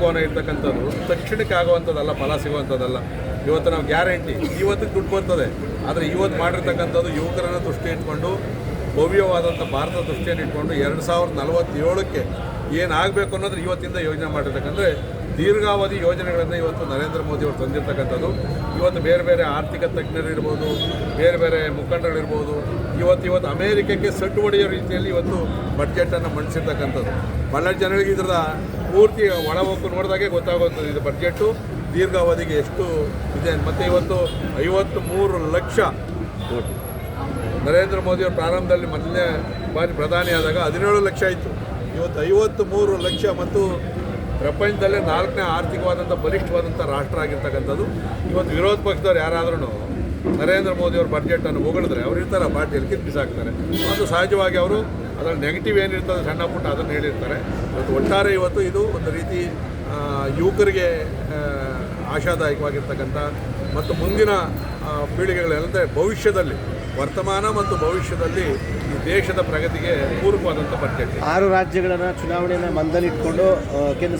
ಕೋನ ಇರ್ತಕ್ಕಂಥದ್ದು ತಕ್ಷಣಕ್ಕೆ ಆಗುವಂಥದ್ದಲ್ಲ, ಫಲ ಸಿಗುವಂಥದ್ದಲ್ಲ. ಇವತ್ತು ನಾವು ಗ್ಯಾರಂಟಿ ಇವತ್ತಿಗೆ ದುಡ್ಡು ಬರ್ತದೆ, ಆದರೆ ಇವತ್ತು ಮಾಡಿರ್ತಕ್ಕಂಥದ್ದು ಯುವಕರನ್ನು ದೃಷ್ಟಿ ಇಟ್ಕೊಂಡು ಭವ್ಯವಾದಂಥ ಭಾರತ ದೃಷ್ಟಿಯನ್ನು ಇಟ್ಕೊಂಡು 2047ಕ್ಕೆ ಏನಾಗಬೇಕು ಅನ್ನೋದ್ರೆ ಇವತ್ತಿಂದ ಯೋಜನೆ ಮಾಡಿರ್ತಕ್ಕಂದ್ರೆ ದೀರ್ಘಾವಧಿ ಯೋಜನೆಗಳನ್ನು ಇವತ್ತು ನರೇಂದ್ರ ಮೋದಿ ಅವರು ತಂದಿರ್ತಕ್ಕಂಥದ್ದು. ಇವತ್ತು ಬೇರೆ ಬೇರೆ ಆರ್ಥಿಕ ತಜ್ಞರಿರ್ಬೋದು, ಬೇರೆ ಬೇರೆ ಮುಖಂಡಗಳಿರ್ಬೋದು, ಇವತ್ತು ಅಮೇರಿಕಕ್ಕೆ ಸಡ್ಡು ಹೊಡೆಯೋ ರೀತಿಯಲ್ಲಿ ಇವತ್ತು ಬಡ್ಜೆಟನ್ನು ಮಂಡಿಸಿರ್ತಕ್ಕಂಥದ್ದು. ಬಹಳ ಜನಗಳಿಗೆ ಇದರ ಪೂರ್ತಿ ಒಳ ಹೋಗಿ ನೋಡಿದಾಗೆ ಗೊತ್ತಾಗುವಂಥದ್ದು ಇದು ಬಡ್ಜೆಟ್ಟು ದೀರ್ಘಾವಧಿಗೆ ಎಷ್ಟು ಇದೆ. ಮತ್ತು ಇವತ್ತು 53 ಲಕ್ಷ ಕೋಟಿ ನರೇಂದ್ರ ಮೋದಿಯವರು ಪ್ರಾರಂಭದಲ್ಲಿ ಮೊದಲನೇ ಬಾರಿ ಪ್ರಧಾನಿ ಆದಾಗ 17 ಲಕ್ಷ ಆಯಿತು. ಇವತ್ತು 53 ಲಕ್ಷ ಮತ್ತು ಪ್ರಪಂಚದಲ್ಲೇ 4ನೇ ಆರ್ಥಿಕವಾದಂಥ ಬಲಿಷ್ಠವಾದಂಥ ರಾಷ್ಟ್ರ ಆಗಿರ್ತಕ್ಕಂಥದ್ದು. ಇವತ್ತು ವಿರೋಧ ಪಕ್ಷದವ್ರು ಯಾರಾದ್ರೂ ನರೇಂದ್ರ ಮೋದಿಯವ್ರ ಬಡ್ಜೆಟನ್ನು ಹೊಗಳಿದ್ರೆ ಅವ್ರು ಇರ್ತಾರೆ ಪಾರ್ಟಿಯಲ್ಲಿ ಕಿತ್ತು ಬಿಸಾಕ್ತಾರೆ. ಅದು ಸಹಜವಾಗಿ ಅವರು ಅದರಲ್ಲಿ ನೆಗೆಟಿವ್ ಏನಿರ್ತದೆ ಸಣ್ಣ ಪುಟ್ಟ ಅದನ್ನು ಹೇಳಿರ್ತಾರೆ. ಇವತ್ತು ಒಟ್ಟಾರೆ ಇವತ್ತು ಇದು ಒಂದು ರೀತಿ ಯುವಕರಿಗೆ ಆಶಾದಾಯಕವಾಗಿರ್ತಕ್ಕಂಥ ಮತ್ತು ಮುಂದಿನ ಪೀಳಿಗೆಗಳಂದರೆ ಭವಿಷ್ಯದಲ್ಲಿ ವರ್ತಮಾನ ಮತ್ತು ಭವಿಷ್ಯದಲ್ಲಿ ಈ ದೇಶದ ಪ್ರಗತಿಗೆ ಪೂರಕವಾದಂಥ ಬಡ್ಜೆಟ್. 6 ರಾಜ್ಯಗಳನ್ನು ಚುನಾವಣೆಯನ್ನು ಮಂದಲಿಟ್ಕೊಂಡು ಕೇಂದ್ರ